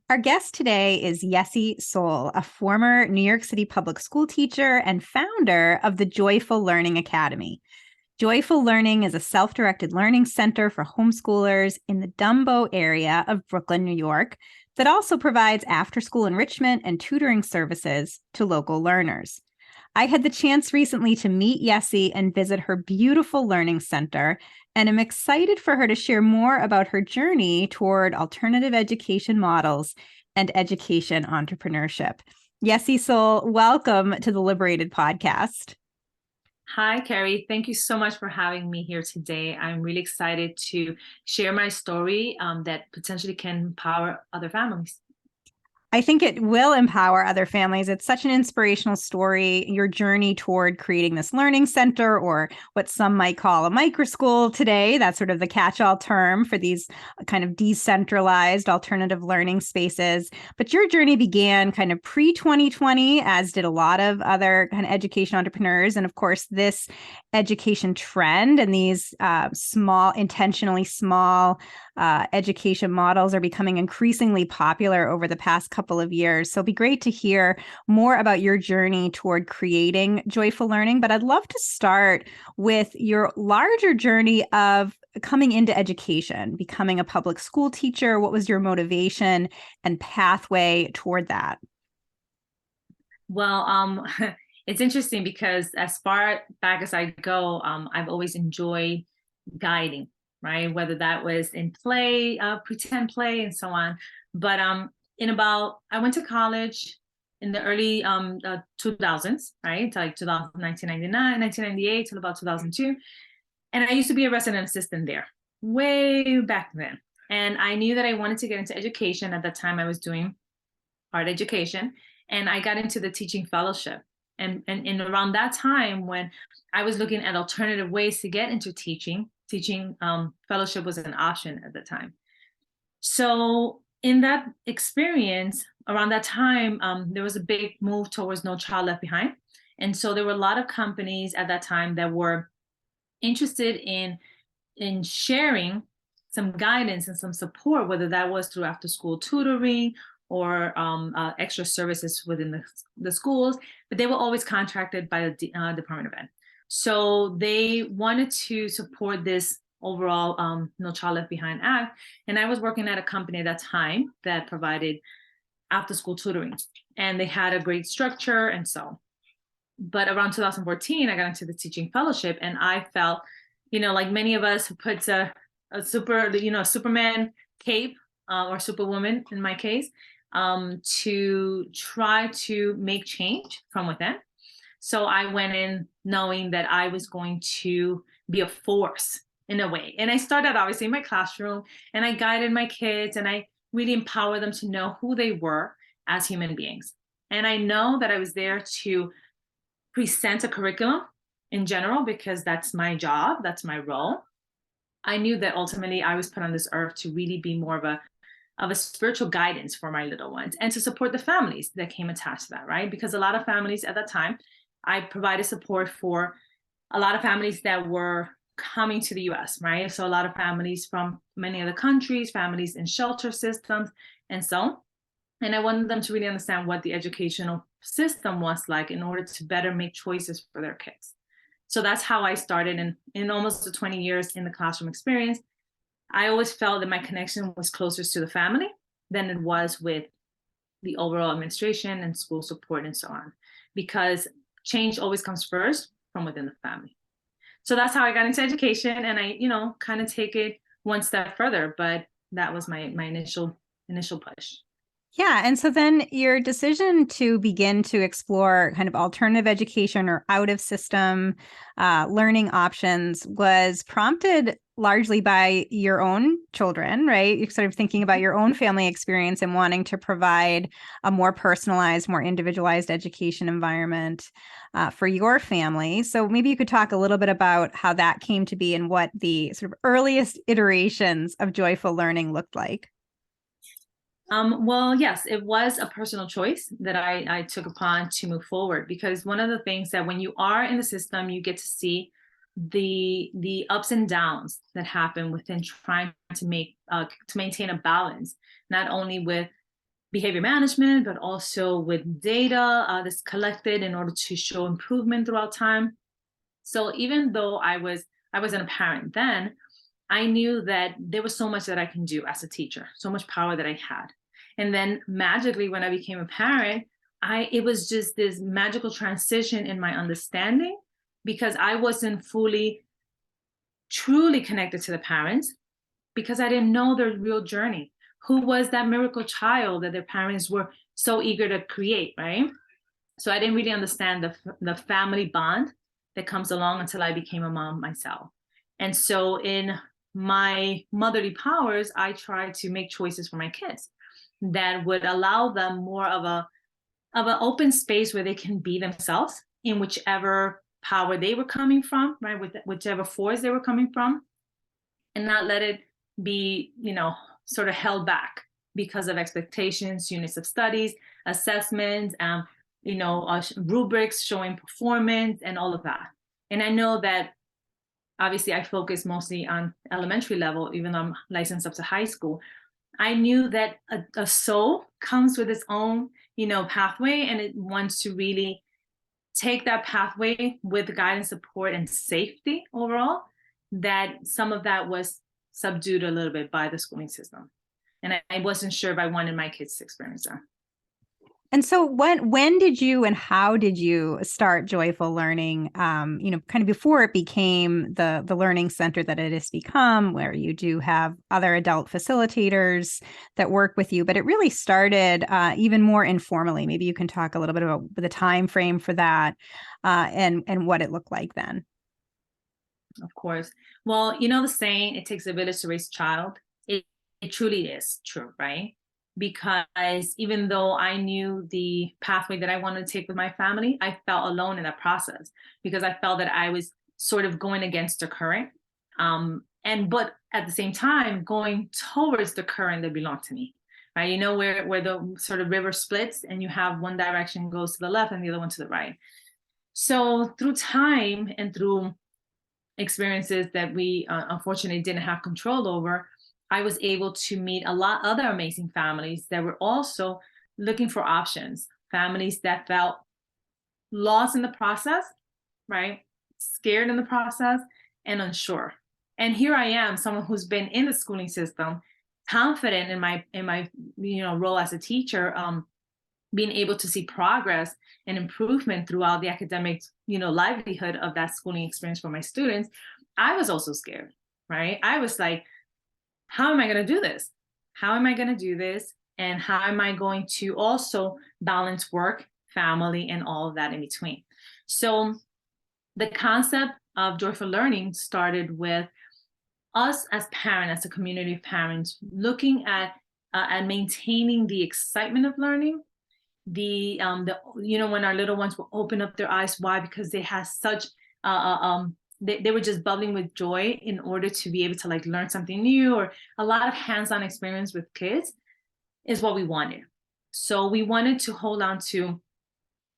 Our guest today is Yessie Soul, a former New York City public school teacher and founder of the Joyful Learning Academy. Joyful Learning is a self-directed learning center for homeschoolers in the Dumbo area of Brooklyn, New York, that also provides after-school enrichment and tutoring services to local learners. I had the chance recently to meet Yessie and visit her beautiful learning center, and I'm excited for her to share more about her journey toward alternative education models and education entrepreneurship. Yessie Soul, welcome to the Liberated podcast. Hi, Carrie. Thank you so much for having me here today. I'm really excited to share my story that potentially can empower other families. I think it will empower other families. It's such an inspirational story, your journey toward creating this learning center, or what some might call a microschool today. That's sort of the catch-all term for these kind of decentralized alternative learning spaces. But your journey began kind of pre-2020, as did a lot of other kind of education entrepreneurs. And of course, this education trend and these intentionally small education models are becoming increasingly popular over the past couple of years. So it'd be great to hear more about your journey toward creating joyful learning. But I'd love to start with your larger journey of coming into education, becoming a public school teacher. What was your motivation and pathway toward that? Well, it's interesting because as far back as I go, I've always enjoyed guiding, right? Whether that was in play, pretend play, and so on. But I went to college in the early 2000s, right? Like 1999, 1998 till about 2002. And I used to be a resident assistant there way back then. And I knew that I wanted to get into education. At that time, I was doing art education, and I got into the teaching fellowship. And around that time, when I was looking at alternative ways to get into teaching fellowship was an option at the time. So in that experience, around that time, there was a big move towards No Child Left Behind. And so there were a lot of companies at that time that were interested in sharing some guidance and some support, whether that was through after school tutoring or extra services within the schools, but they were always contracted by the Department of Ed. So they wanted to support this overall No Child Left Behind Act. And I was working at a company at that time that provided after school tutoring, and they had a great structure and so. But around 2014, I got into the teaching fellowship, and I felt, like many of us who puts a Superman cape or Superwoman in my case, to try to make change from within. So I went in knowing that I was going to be a force in a way. And I started obviously in my classroom, and I guided my kids, and I really empowered them to know who they were as human beings. And I know that I was there to present a curriculum in general, because that's my job, that's my role. I knew that ultimately I was put on this earth to really be more of a spiritual guidance for my little ones, and to support the families that came attached to that, right? Because a lot of families at that time, I provided support for a lot of families that were coming to the US, right? So a lot of families from many other countries, families in shelter systems, and so. And I wanted them to really understand what the educational system was like in order to better make choices for their kids. So that's how I started. In almost the 20 years in the classroom experience, I always felt that my connection was closer to the family than it was with the overall administration and school support and so on, because change always comes first from within the family. So that's how I got into education, and I, kind of take it one step further, but that was my initial push. Yeah. And so then your decision to begin to explore kind of alternative education or out of system learning options was prompted largely by your own children, right? You're sort of thinking about your own family experience and wanting to provide a more personalized, more individualized education environment for your family. So maybe you could talk a little bit about how that came to be and what the sort of earliest iterations of joyful learning looked like. Well, yes, it was a personal choice that I took upon to move forward, because one of the things that when you are in the system, you get to see the ups and downs that happen within trying to maintain a balance, not only with behavior management, but also with data that's collected in order to show improvement throughout time. So even though I wasn't a parent then, I knew that there was so much that I can do as a teacher, so much power that I had. And then magically, when I became a parent, it was just this magical transition in my understanding, because I wasn't fully, truly connected to the parents, because I didn't know their real journey. Who was that miracle child that their parents were so eager to create, right? So I didn't really understand the family bond that comes along until I became a mom myself. And so in my motherly powers, I tried to make choices for my kids that would allow them more of an open space where they can be themselves in whichever power they were coming from, right? With whichever force they were coming from, and not let it be, sort of held back because of expectations, units of studies, assessments, rubrics showing performance and all of that. And I know that obviously I focus mostly on elementary level, even though I'm licensed up to high school. I knew that a soul comes with its own, pathway, and it wants to really take that pathway with guidance, support, and safety overall. That some of that was subdued a little bit by the schooling system. And I wasn't sure if I wanted my kids to experience that. And so when did you and how did you start Joyful Learning, kind of before it became the learning center that it has become, where you do have other adult facilitators that work with you, but it really started even more informally. Maybe you can talk a little bit about the time frame for that and what it looked like then. Of course. Well, the saying, it takes a village to raise a child. It truly is true, right? Because even though I knew the pathway that I wanted to take with my family, I felt alone in that process because I felt that I was sort of going against the current. But at the same time, going towards the current that belonged to me, right? Where the sort of river splits and you have one direction goes to the left and the other one to the right. So through time and through experiences that we unfortunately didn't have control over, I was able to meet a lot other amazing families that were also looking for options, families that felt lost in the process, right? Scared in the process and unsure. And here I am, someone who's been in the schooling system, confident in my role as a teacher, being able to see progress and improvement throughout the academic, livelihood of that schooling experience for my students. I was also scared, right? I was like, how am I going to do this? How am I going to do this? And how am I going to also balance work, family, and all of that in between? So the concept of Joyful Learning started with us as parents, as a community of parents, looking at and maintaining the excitement of learning. When our little ones will open up their eyes wide because they had such they were just bubbling with joy in order to be able to learn something new, or a lot of hands-on experience with kids is what we wanted. So we wanted to hold on to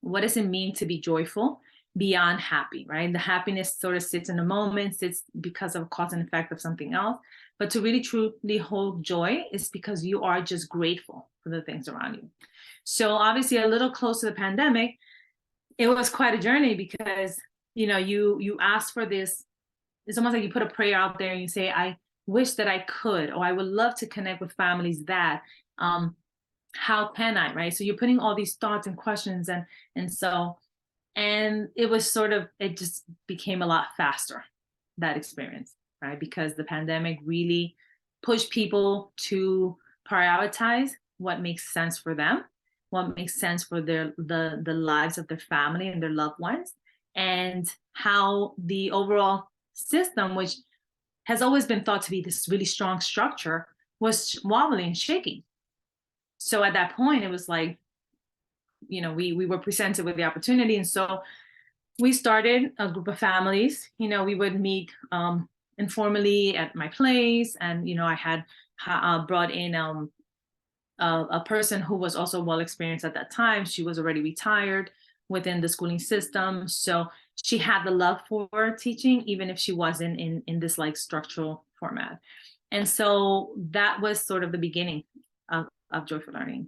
what does it mean to be joyful beyond happy, right? The happiness sort of sits in the moment, sits because of cause and effect of something else. But to really truly hold joy is because you are just grateful for the things around you. So obviously a little close to the pandemic, it was quite a journey because you ask for this. It's almost like you put a prayer out there and you say, I wish that I could, or I would love to connect with families that, how can I, right? So you're putting all these thoughts and questions and it was it just became a lot faster, that experience, right? Because the pandemic really pushed people to prioritize what makes sense for them, what makes sense for the lives of their family and their loved ones, and how the overall system, which has always been thought to be this really strong structure, was wobbling and shaking. So at that point, it was like, we were presented with the opportunity. And so we started a group of families. We would meet informally at my place. And, I had brought in a person who was also well experienced at that time. She was already retired within the schooling system. So she had the love for teaching, even if she wasn't in this structural format. And so that was sort of the beginning of Joyful Learning.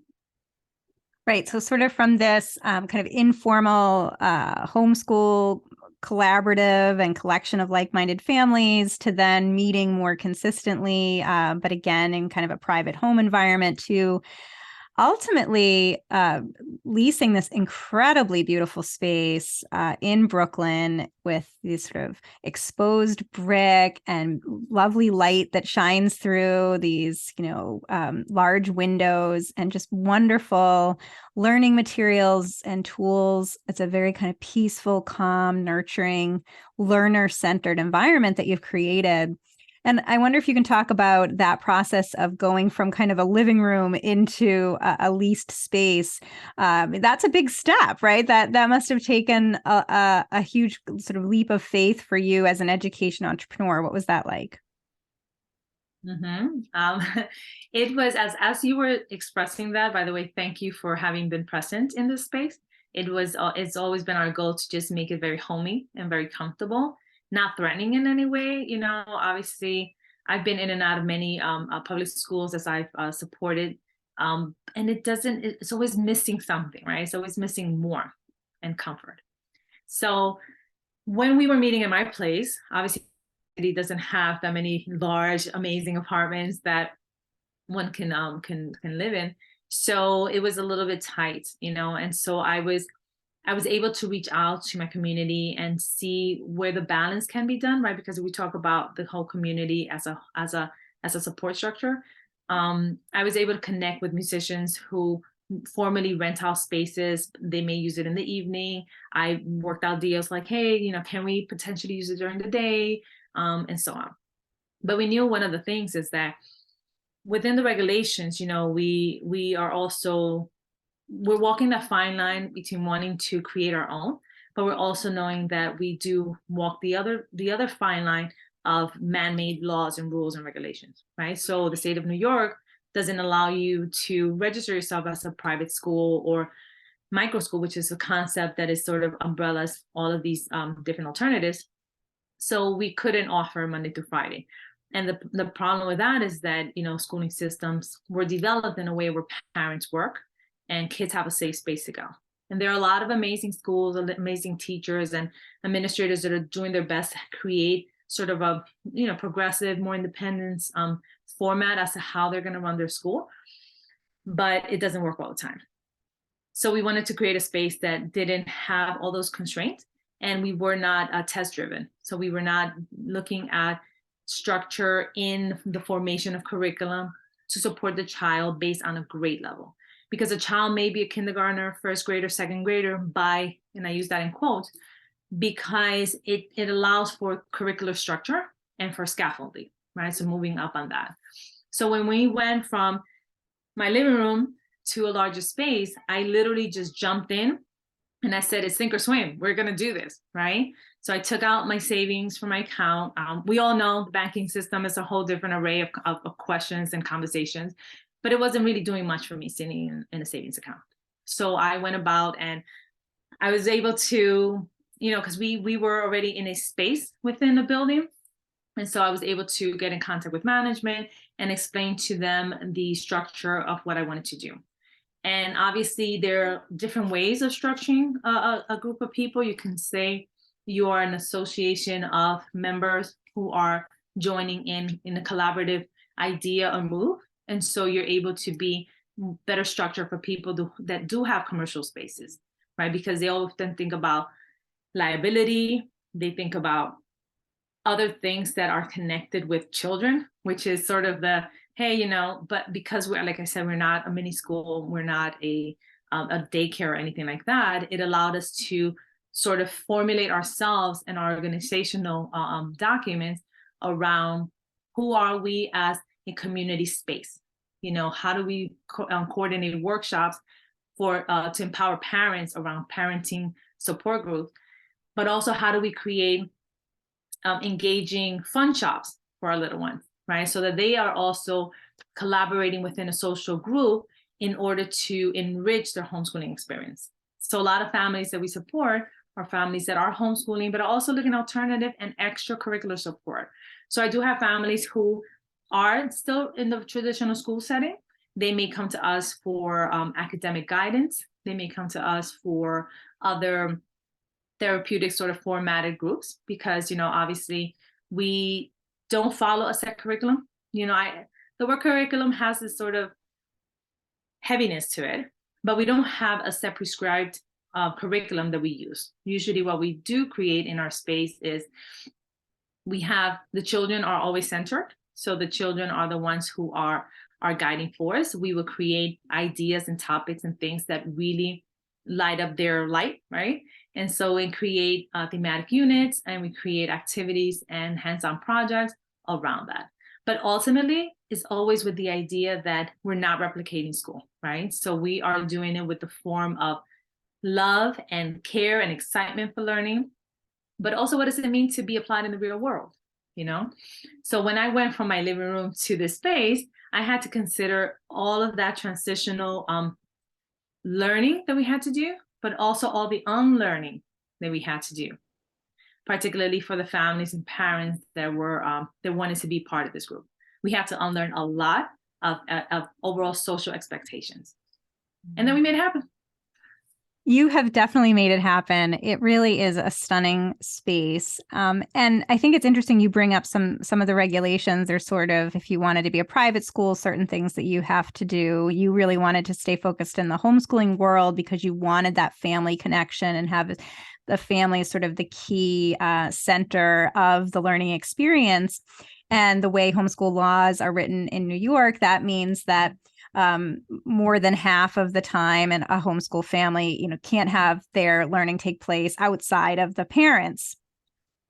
Right. So sort of from this kind of informal homeschool collaborative and collection of like-minded families to then meeting more consistently, but again, in kind of a private home environment to ultimately leasing this incredibly beautiful space in Brooklyn with these sort of exposed brick and lovely light that shines through these, large windows and just wonderful learning materials and tools. It's a very kind of peaceful, calm, nurturing, learner-centered environment that you've created. And I wonder if you can talk about that process of going from kind of a living room into a leased space. That's a big step, right? That must have taken a huge sort of leap of faith for you as an education entrepreneur. What was that like? It was as you were expressing that. By the way, thank you for having been present in this space. It's always been our goal to just make it very homey and very comfortable, not threatening in any way. Obviously, I've been in and out of many public schools as I've supported, and it's always missing something, right? It's always missing more and comfort. So when we were meeting in my place, obviously, it doesn't have that many large, amazing apartments that one can live in. So it was a little bit tight, and so I was able to reach out to my community and see where the balance can be done, right? Because we talk about the whole community as a support structure. I was able to connect with musicians who formally rent out spaces. They may use it in the evening. I worked out deals like, hey, can we potentially use it during the day, and so on. But we knew one of the things is that within the regulations, we are also we're walking that fine line between wanting to create our own, but we're also knowing that we do walk the other fine line of man-made laws and rules and regulations, right? So the state of New York doesn't allow you to register yourself as a private school or microschool, which is a concept that is sort of umbrellas all of these different alternatives. So we couldn't offer Monday through Friday. And the problem with that is that, schooling systems were developed in a way where parents work and kids have a safe space to go. And there are a lot of amazing schools, amazing teachers and administrators that are doing their best to create sort of a, progressive, more independence format as to how they're going to run their school. But it doesn't work all the time. So we wanted to create a space that didn't have all those constraints, and we were not test driven. So we were not looking at structure in the formation of curriculum to support the child based on a grade level. Because a child may be a kindergartner, first grader, second grader by, and I use that in quotes, because it allows for curricular structure and for scaffolding, right? So moving up on that. So when we went from my living room to a larger space, I literally just jumped in and I said, it's sink or swim. We're going to do this, right? So I took out my savings from my account. We all know the banking system is a whole different array of questions and conversations, but it wasn't really doing much for me sitting in a savings account. So I went about and I was able to, because we were already in a space within the building. And so I was able to get in contact with management and explain to them the structure of what I wanted to do. And obviously, there are different ways of structuring a group of people. You can say you are an association of members who are joining in a collaborative idea or move. And so you're able to be better structured for people that do have commercial spaces, right? Because they often think about liability. They think about other things that are connected with children, which is sort of the, hey, but because we're, like I said, we're not a mini school, we're not a daycare or anything like that, it allowed us to sort of formulate ourselves and our organizational documents around who are we as a community space. How do we coordinate workshops to empower parents around parenting support groups, but also how do we create engaging fun shops for our little ones, right? So that they are also collaborating within a social group in order to enrich their homeschooling experience. So a lot of families that we support are families that are homeschooling, but are also looking at alternative and extracurricular support. So I do have families who are still in the traditional school setting, They may come to us for academic guidance. They may come to us for other therapeutic sort of formatted groups because, obviously we don't follow a set curriculum. The word curriculum has this sort of heaviness to it, but we don't have a set prescribed curriculum that we use. Usually what we do create in our space is we have the children are always centered. So the children are the ones who are our guiding force. We will create ideas and topics and things that really light up their light, right? And so we create thematic units and we create activities and hands-on projects around that. But ultimately, it's always with the idea that we're not replicating school, right? So we are doing it with the form of love and care and excitement for learning. But also, what does it mean to be applied in the real world? So when I went from my living room to this space, I had to consider all of that transitional learning that we had to do, but also all the unlearning that we had to do, particularly for the families and parents that wanted to be part of this group. We had to unlearn a lot of overall social expectations, and then we made it happen. You have definitely made it happen. It really is a stunning space. And I think it's interesting you bring up some of the regulations. There's sort of, if you wanted to be a private school, certain things that you have to do. You really wanted to stay focused in the homeschooling world because you wanted that family connection and have the family as sort of the key center of the learning experience. And the way homeschool laws are written in New York, that means that more than half of the time in a homeschool family, can't have their learning take place outside of the parents.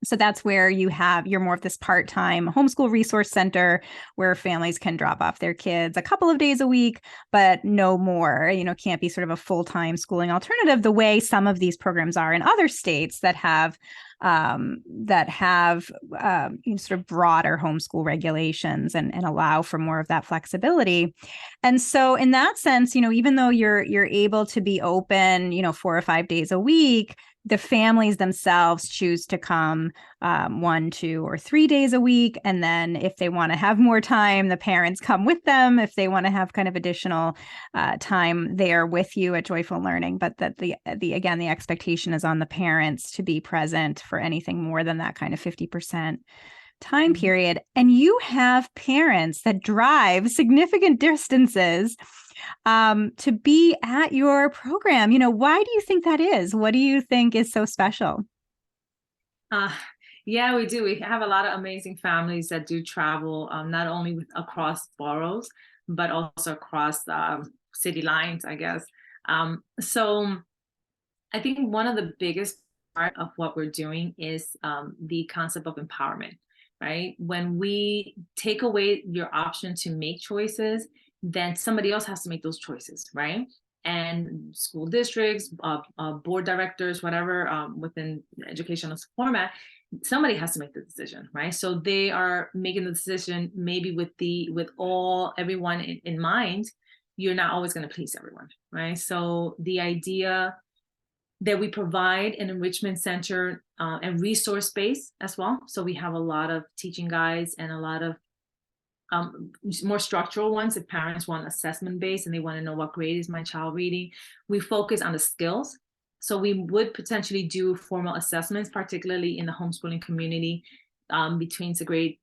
So that's where you're more of this part-time homeschool resource center where families can drop off their kids a couple of days a week, but no more, can't be sort of a full-time schooling alternative the way some of these programs are in other states that have sort of broader homeschool regulations and allow for more of that flexibility. And so in that sense, even though you're able to be open, 4 or 5 days a week, the families themselves choose to come 1, 2, or 3 days a week. And then if they want to have more time, the parents come with them if they want to have kind of additional time there with you at Joyful Learning. But that the expectation is on the parents to be present for anything more than that kind of 50% time period. And you have parents that drive significant distances to be at your program. Why do you think that is? What do you think is so special? Yeah, we do. We have a lot of amazing families that do travel, not only across boroughs, but also across city lines, I guess. So I think one of the biggest part of what we're doing is the concept of empowerment, right? When we take away your option to make choices, then somebody else has to make those choices, right? And school districts, board directors, whatever, within the educational format, somebody has to make the decision, right? So they are making the decision maybe with everyone in mind. You're not always going to please everyone, right? So the idea that we provide an enrichment center and resource space as well. So we have a lot of teaching guides and a lot of more structural ones if parents want assessment based and they want to know what grade is my child reading. We focus on the skills. So we would potentially do formal assessments, particularly in the homeschooling community between the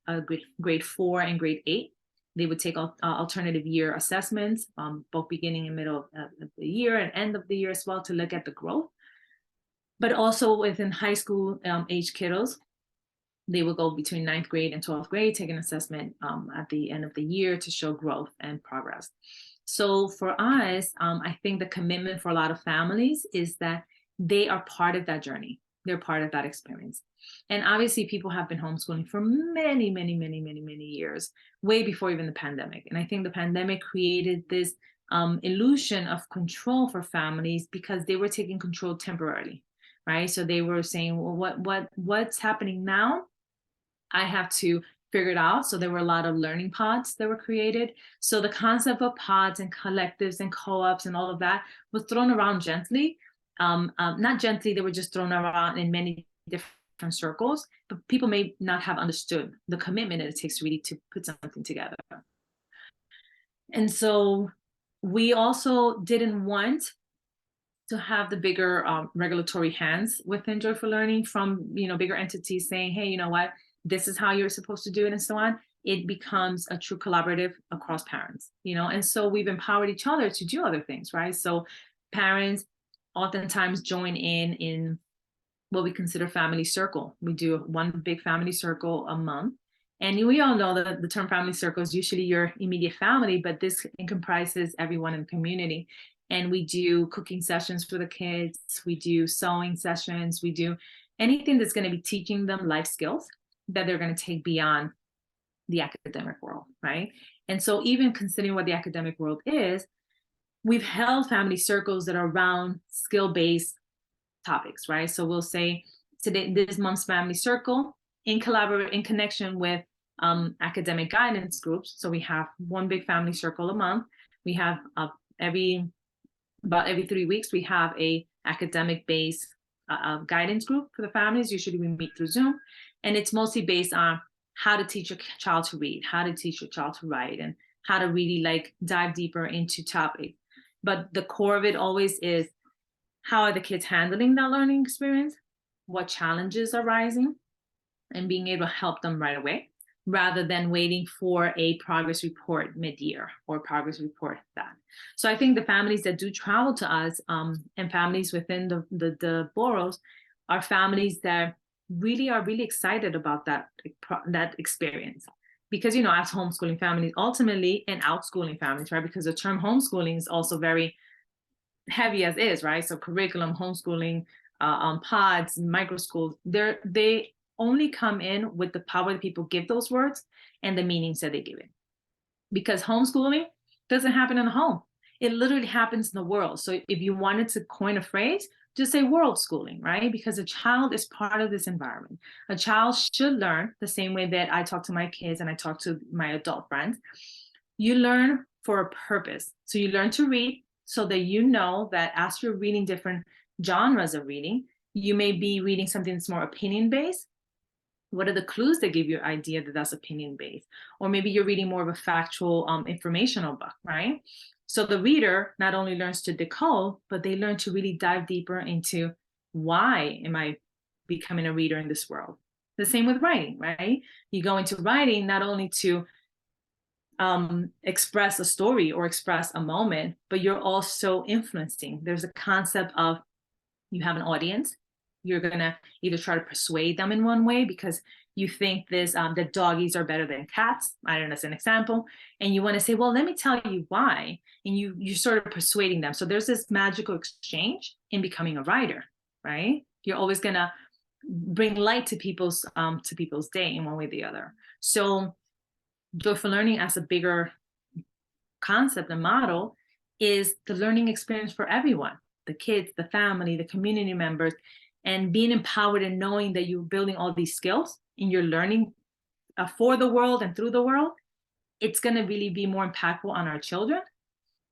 grade 4 and grade 8. They would take alternative year assessments, both beginning and middle of the year and end of the year as well, to look at the growth. But also within high school age kiddos, they will go between 9th grade and 12th grade, take an assessment at the end of the year to show growth and progress. So for us, I think the commitment for a lot of families is that they are part of that journey. They're part of that experience. And obviously people have been homeschooling for many, many, many, many, many years, way before even the pandemic. And I think the pandemic created this illusion of control for families because they were taking control temporarily, right? So they were saying, well, what's happening now? I have to figure it out. So there were a lot of learning pods that were created. So the concept of pods and collectives and co-ops and all of that was thrown around gently. Not gently, they were just thrown around in many different circles, but people may not have understood the commitment that it takes really to put something together. And so we also didn't want to have the bigger regulatory hands within Joyful Learning from, bigger entities saying, hey, you know what, this is how you're supposed to do it and so on. It becomes a true collaborative across parents, and so we've empowered each other to do other things, right? So parents oftentimes join in what we consider family circle. We do one big family circle a month. And we all know that the term family circle is usually your immediate family, but this comprises everyone in the community. And we do cooking sessions for the kids. We do sewing sessions. We do anything that's going to be teaching them life skills that they're going to take beyond the academic world, right? And so even considering what the academic world is, we've held family circles that are around skill-based topics, right? So we'll say today, this month's family circle in connection with academic guidance groups. So we have one big family circle a month. We have about every 3 weeks, we have a academic based guidance group for the families. Usually we meet through Zoom, and it's mostly based on how to teach a child to read, how to teach a child to write, and how to really dive deeper into topics. But the core of it always is, how are the kids handling that learning experience? What challenges are rising? And being able to help them right away, rather than waiting for a progress report mid-year or progress report that. So I think the families that do travel to us, and families within the boroughs, are families that really are really excited about that experience. Because, as homeschooling families ultimately, and outschooling families, right? Because the term homeschooling is also very heavy as is, right? So curriculum, homeschooling, pods, microschools, they only come in with the power that people give those words and the meanings that they give it. Because homeschooling doesn't happen in the home. It literally happens in the world. So if you wanted to coin a phrase, just say world schooling, right? Because a child is part of this environment. A child should learn the same way that I talk to my kids and I talk to my adult friends. You learn for a purpose. So you learn to read so that you know that as you're reading different genres of reading, you may be reading something that's more opinion-based. What are the clues that give you an idea that that's opinion-based? Or maybe you're reading more of a factual, informational book, right? So the reader not only learns to decode, but they learn to really dive deeper into, why am I becoming a reader in this world? The same with writing, right? You go into writing not only to express a story or express a moment, but you're also influencing. There's a concept of, you have an audience. You're gonna either try to persuade them in one way because you think that doggies are better than cats. I don't know, as an example, and you want to say, well, let me tell you why, and you sort of persuading them. So there's this magical exchange in becoming a writer, right? You're always gonna bring light to people's day in one way or the other. So Joyful Learning as a bigger concept and model is the learning experience for everyone, the kids, the family, the community members, and being empowered and knowing that you're building all these skills and you're learning for the world and through the world. It's going to really be more impactful on our children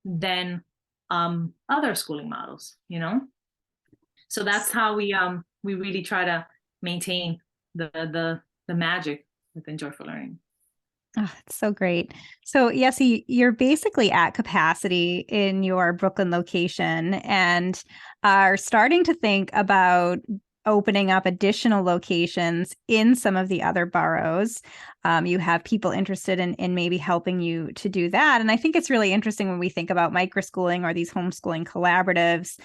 than other schooling models, So that's how we really try to maintain the magic within Joyful Learning. Oh, it's so great. So, Yessie, you're basically at capacity in your Brooklyn location and are starting to think about opening up additional locations in some of the other boroughs. You have people interested in maybe helping you to do that. And I think it's really interesting when we think about microschooling or these homeschooling collaboratives.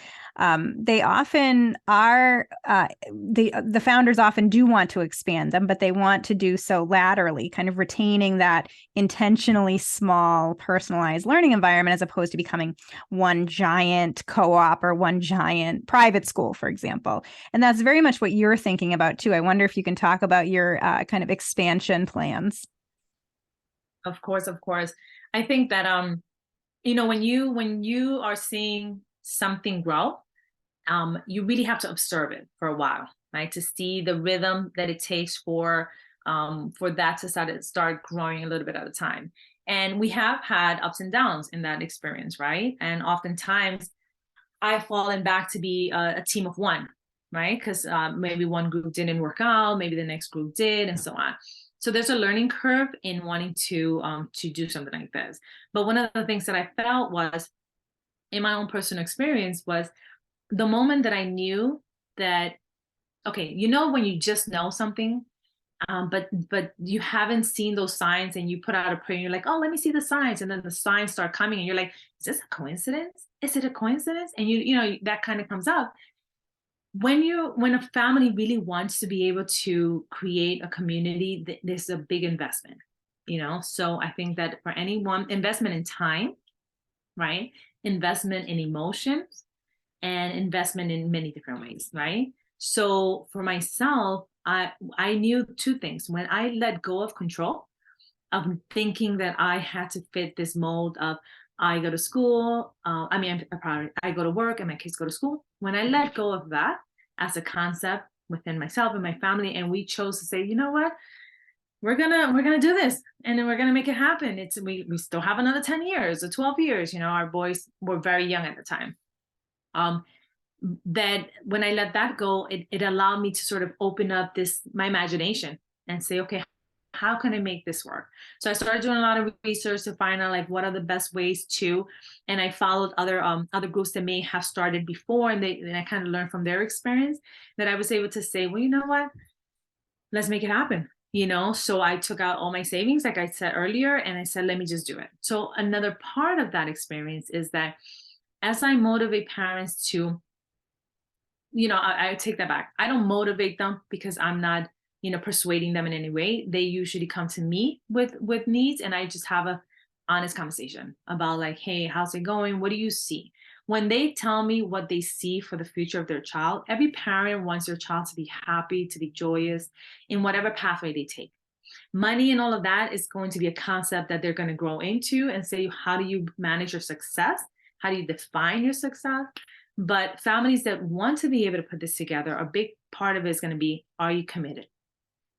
They often are, the founders often do want to expand them, but they want to do so laterally, kind of retaining that intentionally small, personalized learning environment as opposed to becoming one giant co-op or one giant private school, for example. And that's very much what you're thinking about too. I wonder if you can talk about your kind of expansion plans. Of course. I think that when you are seeing something grow, you really have to observe it for a while, right? To see the rhythm that it takes for that to start growing a little bit at a time. And we have had ups and downs in that experience, right? And oftentimes I've fallen back to be a team of one, right? Because maybe one group didn't work out, maybe the next group did, and so on. So there's a learning curve in wanting to do something like this. But one of the things that I felt was, in my own personal experience, was the moment that I knew that, okay, when you just know something, but you haven't seen those signs, and you put out a prayer and you're like, oh, let me see the signs, and then the signs start coming and you're like, is this a coincidence? Is it a coincidence? And that kind of comes up when a family really wants to be able to create a community. There's a big investment, so I think that for anyone, investment in time, right, investment in emotions, and investment in many different ways, right? So for myself, I knew two things. When I let go of control, of thinking that I had to fit this mold of, I go to school, I go to work and my kids go to school. When I let go of that as a concept within myself and my family, and we chose to say, you know what, we're gonna do this, and then we're gonna make it happen. We still have another 10 years or 12 years. Our boys were very young at the time. That when I let that go, it allowed me to sort of open up my imagination and say, okay, how can I make this work? So I started doing a lot of research to find out, like, what are the best ways to, and I followed other groups that may have started before, and I kind of learned from their experience, that I was able to say, well, you know what, let's make it happen. So I took out all my savings, like I said earlier, and I said, let me just do it. So another part of that experience is that as I motivate parents to, I take that back. I don't motivate them because I'm not, persuading them in any way. They usually come to me with needs, and I just have a honest conversation about, like, hey, how's it going? What do you see? When they tell me what they see for the future of their child, every parent wants their child to be happy, to be joyous in whatever pathway they take. Money and all of that is going to be a concept that they're going to grow into and say, how do you manage your success? How do you define your success? But families that want to be able to put this together, a big part of it is going to be, are you committed?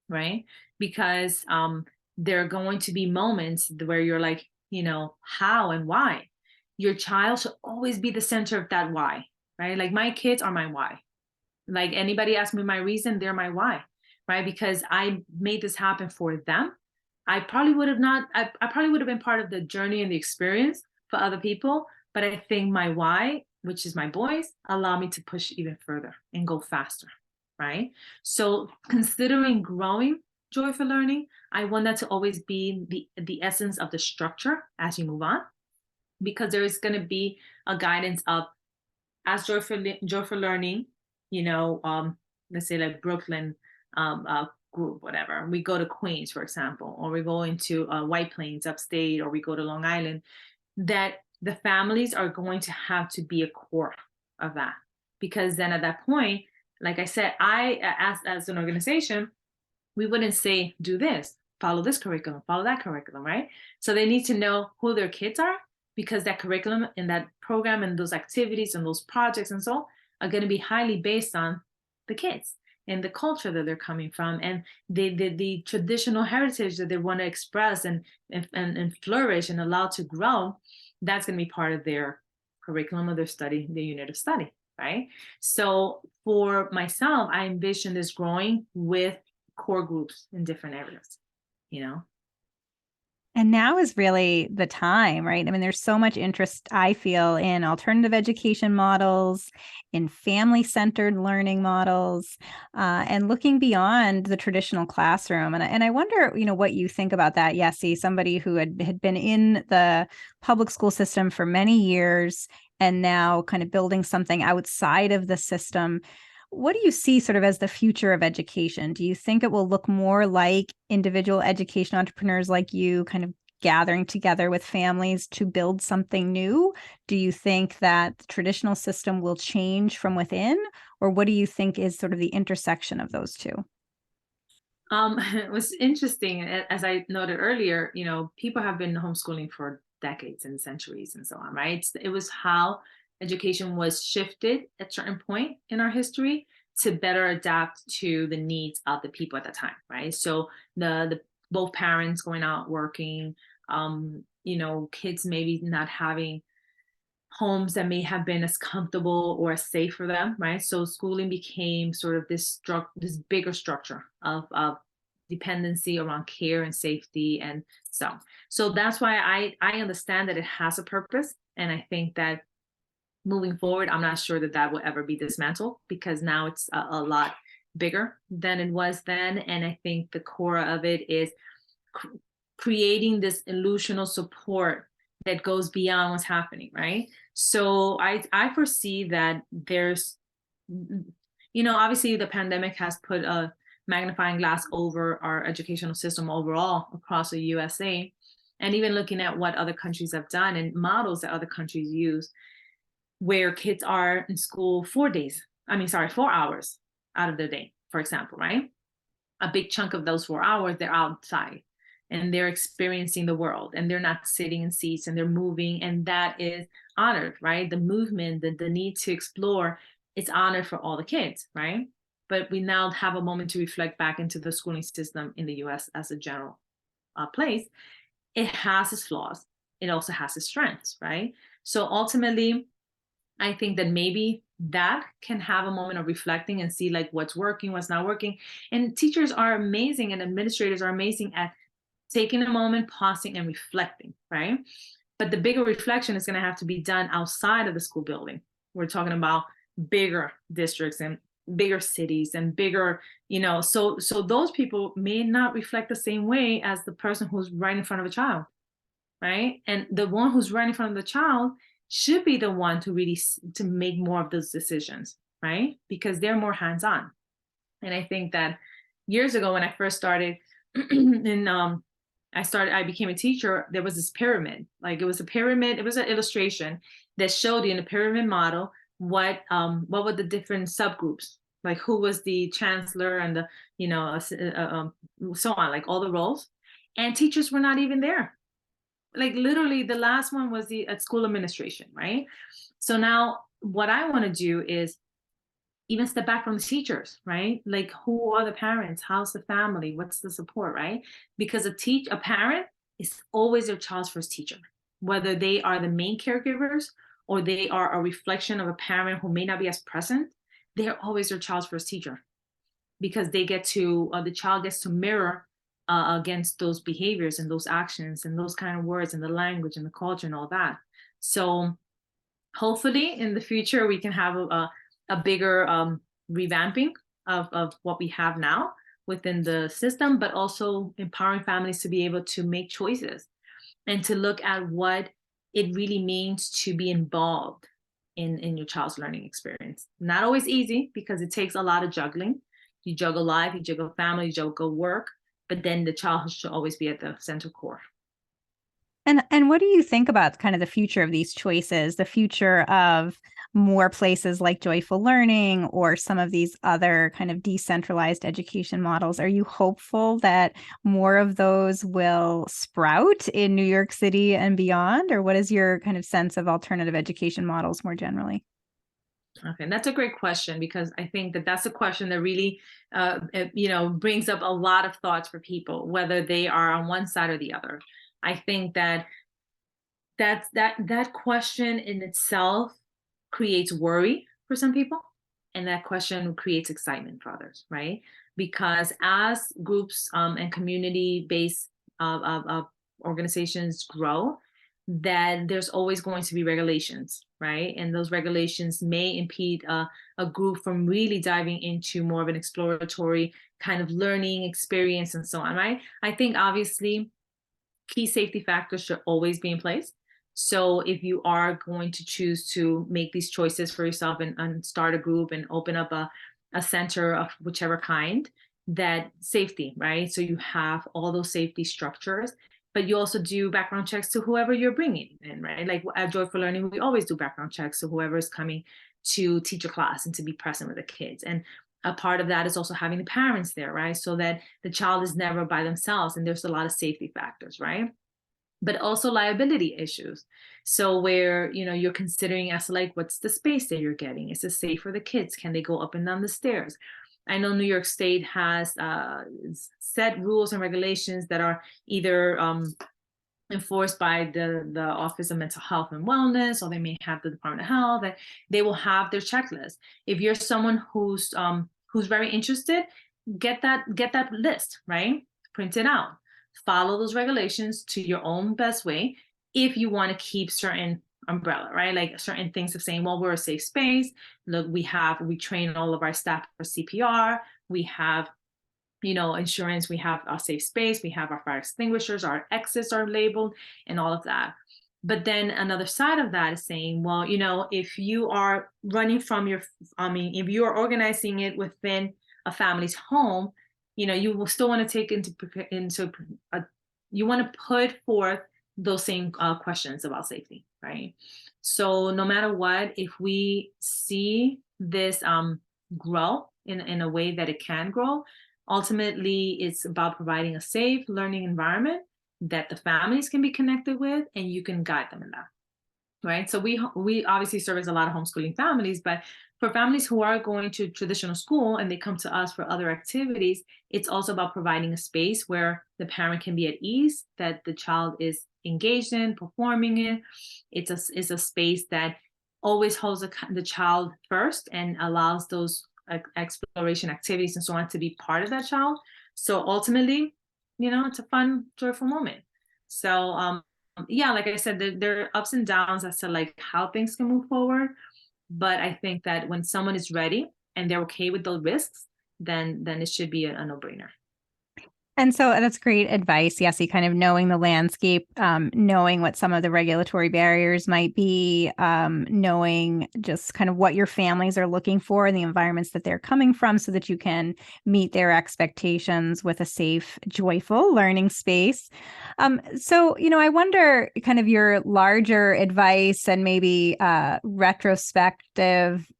Right? Because there are going to be moments where you're like, how and why. Your child should always be the center of that why, right? Like, my kids are my why. Like, anybody ask me my reason, they're my why, right? Because I made this happen for them. I probably would have not, I probably would have been part of the journey and the experience for other people. But I think my why, which is my boys, allow me to push even further and go faster, right? So considering growing Joy for Learning, I want that to always be the essence of the structure as you move on, because there is going to be a guidance of, as Joy for Learning, let's say like Brooklyn group, whatever. We go to Queens, for example, or we go into White Plains, upstate, or we go to Long Island. That the families are going to have to be a core of that, because then at that point, like I said, as an organization, we wouldn't say, do this, follow this curriculum, follow that curriculum, right? So they need to know who their kids are, because that curriculum and that program and those activities and those projects and so are going to be highly based on the kids and the culture that they're coming from, and the traditional heritage that they want to express and flourish and allow to grow. That's going to be part of their curriculum of their study, their unit of study, right? So for myself, I envision this growing with core groups in different areas, And now is really the time, right? I mean, there's so much interest, I feel, in alternative education models, in family-centered learning models, and looking beyond the traditional classroom. And I wonder, what you think about that, Yessi, somebody who had been in the public school system for many years and now kind of building something outside of the system. What do you see sort of as the future of education? Do you think it will look more like individual education entrepreneurs like you kind of gathering together with families to build something new? Do you think that the traditional system will change from within? Or what do you think is sort of the intersection of those two? It was interesting, as I noted earlier, people have been homeschooling for decades and centuries and so on, right? It was how education was shifted at a certain point in our history to better adapt to the needs of the people at the time, right? So the both parents going out working, kids maybe not having homes that may have been as comfortable or as safe for them, right? So schooling became sort of this bigger structure of dependency around care and safety and stuff. So that's why I understand that it has a purpose. And I think that moving forward, I'm not sure that that will ever be dismantled, because now it's a lot bigger than it was then. And I think the core of it is creating this illusional support that goes beyond what's happening, right? So I foresee that there's, obviously the pandemic has put a magnifying glass over our educational system overall across the USA, and even looking at what other countries have done and models that other countries use, where kids are in school 4 hours out of the day, for example, right? A big chunk of those 4 hours, they're outside and they're experiencing the world, and they're not sitting in seats, and they're moving, and that is honored, right? The movement, the need to explore, it's honored for all the kids, right? But we now have a moment to reflect back into the schooling system in the US as a general place. It has its flaws. It also has its strengths, right? So ultimately, I think that maybe that can have a moment of reflecting and see like what's working, what's not working. And teachers are amazing and administrators are amazing at taking a moment, pausing and reflecting, right? But the bigger reflection is going to have to be done outside of the school building. We're talking about bigger districts and bigger cities and bigger, so those people may not reflect the same way as the person who's right in front of a child, right? And the one who's right in front of the child should be the one to really to make more of those decisions, right? Because they're more hands-on. And I think that years ago when I first started I became a teacher, there was this pyramid. Like it was a pyramid, it was an illustration that showed you in the pyramid model what were the different subgroups, like who was the chancellor and the, so on, like all the roles. And teachers were not even there. Like literally the last one was the at school administration, right? So now what I want to do is even step back from the teachers, right? Like who are the parents? How's the family? What's the support, right? Because a parent is always their child's first teacher, whether they are the main caregivers or they are a reflection of a parent who may not be as present. They're always their child's first teacher, because they get to the child gets to mirror against those behaviors and those actions and those kind of words and the language and the culture and all that. So hopefully in the future we can have a bigger revamping of what we have now within the system, but also empowering families to be able to make choices and to look at what it really means to be involved in your child's learning experience. Not always easy, because it takes a lot of juggling. You juggle life, you juggle family, you juggle work, but then the child should always be at the center core. And what do you think about kind of the future of these choices, the future of more places like Joyful Learning or some of these other kind of decentralized education models? Are you hopeful that more of those will sprout in New York City and beyond? Or what is your kind of sense of alternative education models more generally? Okay, that's a great question, because I think that that's a question that really, brings up a lot of thoughts for people, whether they are on one side or the other. I think that that question in itself creates worry for some people, and that question creates excitement for others, right? Because as groups and community-based organizations grow, that there's always going to be regulations, right? And those regulations may impede a group from really diving into more of an exploratory kind of learning experience and so on, right? I think obviously key safety factors should always be in place. So if you are going to choose to make these choices for yourself and start a group and open up a center of whichever kind, that safety, right? So you have all those safety structures, but you also do background checks to whoever you're bringing in, right? Like at Joyful Learning, we always do background checks to whoever is coming to teach a class and to be present with the kids. And a part of that is also having the parents there, right? So that the child is never by themselves, and there's a lot of safety factors, right? But also liability issues. So where, you're considering as like, what's the space that you're getting? Is it safe for the kids? Can they go up and down the stairs? I know New York State has set rules and regulations that are either enforced by the Office of Mental Health and Wellness, or they may have the Department of Health, that they will have their checklist. If you're someone who's very interested, get that list, right? Print it out. Follow those regulations to your own best way. If you want to keep certain umbrella, right? Like certain things of saying, well, we're a safe space. Look, we train all of our staff for CPR. We have, insurance. We have our safe space. We have our fire extinguishers. Our exits are labeled and all of that. But then another side of that is saying, well, if you are running from if you are organizing it within a family's home, you will still want to take you want to put forth those same questions about safety, right? So no matter what, if we see this grow in a way that it can grow, ultimately it's about providing a safe learning environment that the families can be connected with, and you can guide them in that, right? So we obviously service a lot of homeschooling families, but for families who are going to traditional school and they come to us for other activities, it's also about providing a space where the parent can be at ease, that the child is engaged in, performing in. It's a space that always holds the child first and allows those exploration activities and so on to be part of that child. So ultimately, it's a fun, joyful moment. So yeah, like I said, there are ups and downs as to like how things can move forward. But I think that when someone is ready and they're okay with the risks, then it should be a no-brainer. And so that's great advice. Yes, you kind of knowing the landscape, knowing what some of the regulatory barriers might be, knowing just kind of what your families are looking for and the environments that they're coming from so that you can meet their expectations with a safe, joyful learning space. So, I wonder kind of your larger advice and maybe retrospective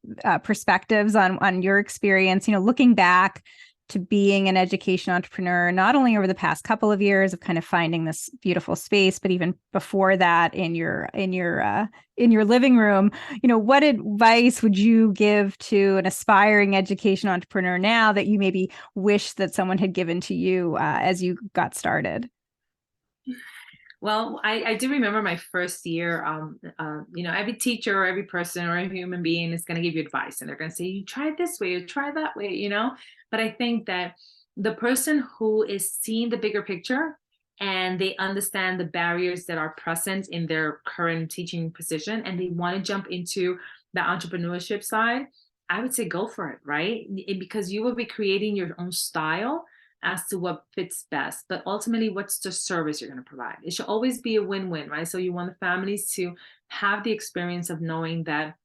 perspectives on your experience, looking back to being an education entrepreneur, not only over the past couple of years of kind of finding this beautiful space, but even before that in your living room, what advice would you give to an aspiring education entrepreneur now that you maybe wish that someone had given to you as you got started? Well, I do remember my first year. Every teacher or every person or every human being is going to give you advice, and they're going to say, "You try it this way, or try that way," But I think that the person who is seeing the bigger picture and they understand the barriers that are present in their current teaching position, and they want to jump into the entrepreneurship side, I would say go for it, right? Because you will be creating your own style as to what fits best, but ultimately what's the service you're going to provide. It should always be a win-win, right? So you want the families to have the experience of knowing that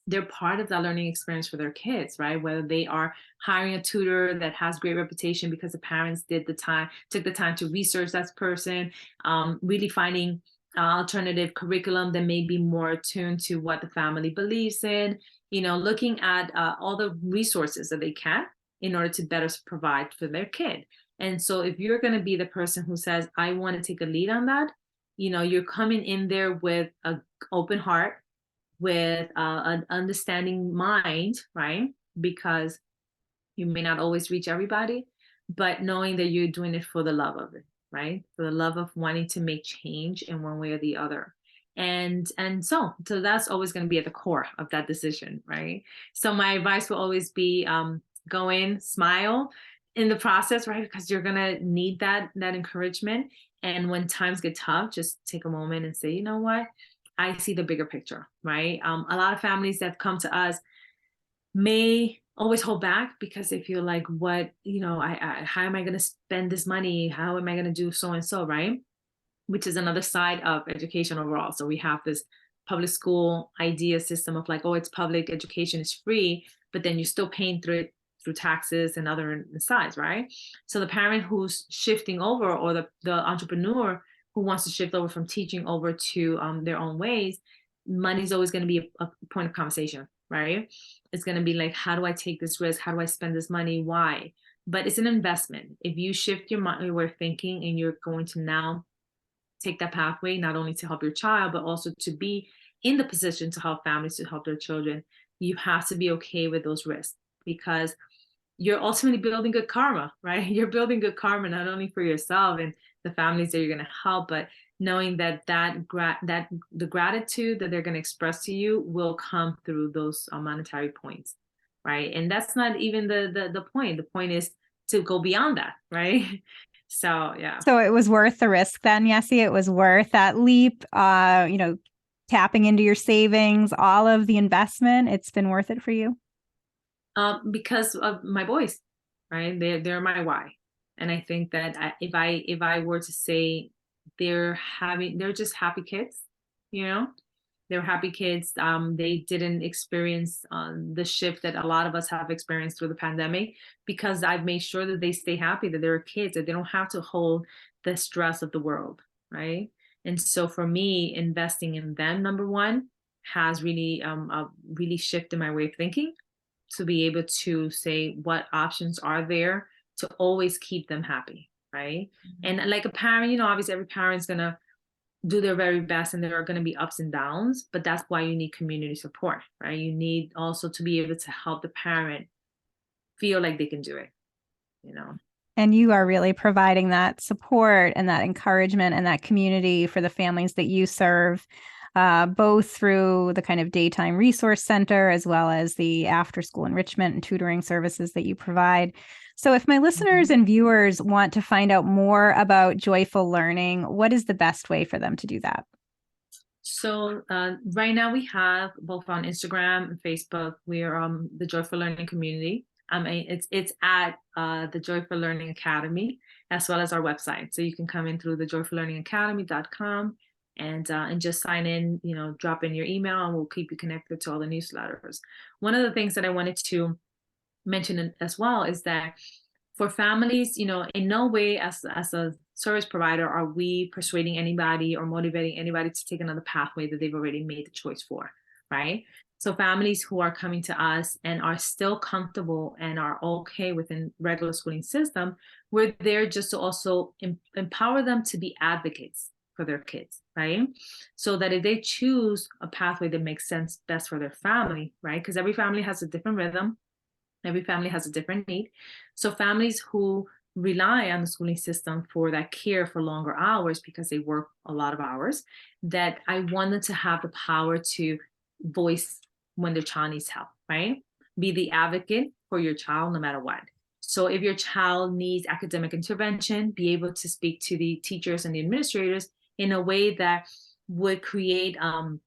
they're part of that learning experience for their kids, right? Whether they are hiring a tutor that has great reputation because the parents took the time to research that person, really finding alternative curriculum that may be more attuned to what the family believes in, looking at all the resources that they can in order to better provide for their kid. And so if you're going to be the person who says, I want to take a lead on that, you're coming in there with an open heart, with an understanding mind, right? Because you may not always reach everybody, but knowing that you're doing it for the love of it, right? For the love of wanting to make change in one way or the other. And so that's always going to be at the core of that decision, right? So my advice will always be go in, smile in the process, right? Because you're going to need that encouragement. And when times get tough, just take a moment and say, you know what? I see the bigger picture, right? A lot of families that come to us may always hold back because they feel like, what, how am I going to spend this money? How am I going to do so and so, right? Which is another side of education overall. So we have this public school idea system of like, oh, it's public education, is free, but then you're still paying through it through taxes and other sides, right? So the parent who's shifting over, or the entrepreneur who wants to shift over from teaching over to their own ways, money is always going to be a point of conversation, right? It's going to be like, how do I take this risk? How do I spend this money? Why? But it's an investment. If you shift your way of thinking and you're going to now take that pathway, not only to help your child, but also to be in the position to help families, to help their children, you have to be okay with those risks, because you're ultimately building good karma, right? You're building good karma, not only for yourself and the families that you're going to help, but knowing that the gratitude that they're going to express to you will come through those monetary points, right? And that's not even the point. The point is to go beyond that, right? So yeah. So it was worth the risk then, Yessie. It was worth that leap, tapping into your savings, all of the investment. It's been worth it for you. Because of my boys, right? They're my why. And I think that if I were to say they're just happy kids, you know, they're happy kids. They didn't experience the shift that a lot of us have experienced through the pandemic, because I've made sure that they stay happy, that they're kids, that they don't have to hold the stress of the world, right? And so for me, investing in them, number one, has really shifted my way of thinking, to be able to say what options are there to always keep them happy, right? Mm-hmm. And like a parent, obviously every parent's gonna do their very best, and there are going to be ups and downs, but that's why you need community support, right? You need also to be able to help the parent feel like they can do it, And you are really providing that support and that encouragement and that community for the families that you serve, both through the kind of daytime resource center as well as the after school enrichment and tutoring services that you provide. So if my listeners and viewers want to find out more about Joyful Learning, what is the best way for them to do that? So right now we have both on Instagram and Facebook, we are the Joyful Learning community. It's at the Joyful Learning Academy, as well as our website. So you can come in through the joyfullearningacademy.com and just sign in, drop in your email, and we'll keep you connected to all the newsletters. One of the things that I wanted to mention as well is that for families, in no way as a service provider are we persuading anybody or motivating anybody to take another pathway that they've already made the choice for, right? So families who are coming to us and are still comfortable and are okay within regular schooling system, we're there just to also empower them to be advocates for their kids, right? So that if they choose a pathway that makes sense best for their family, right? Because every family has a different rhythm. Every family has a different need. So families who rely on the schooling system for that care for longer hours because they work a lot of hours, that I want them to have the power to voice when their child needs help, right? Be the advocate for your child no matter what. So if your child needs academic intervention, be able to speak to the teachers and the administrators in a way that would create a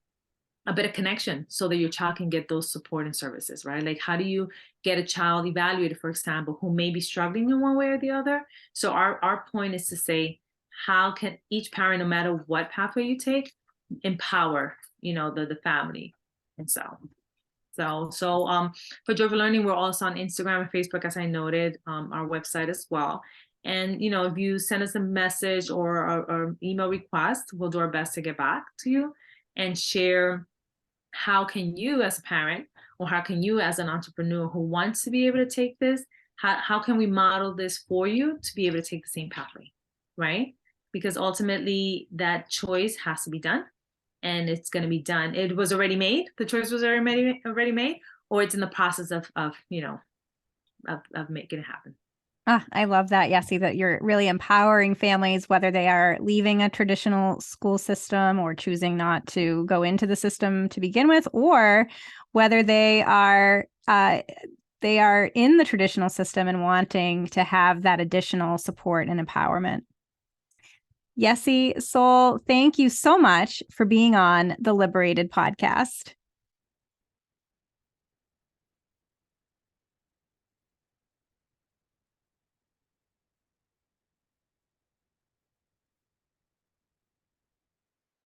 better connection so that your child can get those support and services, right? Like, how do you get a child evaluated, for example, who may be struggling in one way or the other? So our point is to say, how can each parent, no matter what pathway you take, empower, the family? And so for Joyful Learning, we're also on Instagram and Facebook, as I noted, our website as well. And, if you send us a message or email request, we'll do our best to get back to you and share how can you as a parent, or how can you as an entrepreneur who wants to be able to take this, how can we model this for you to be able to take the same pathway, right? Because ultimately that choice has to be done, and it's going to be done. It was already made. The choice was already made, or it's in the process of making it happen. I love that, Yessie, that you're really empowering families, whether they are leaving a traditional school system or choosing not to go into the system to begin with, or whether they are in the traditional system and wanting to have that additional support and empowerment. Yessie Sol, thank you so much for being on the Liberated podcast.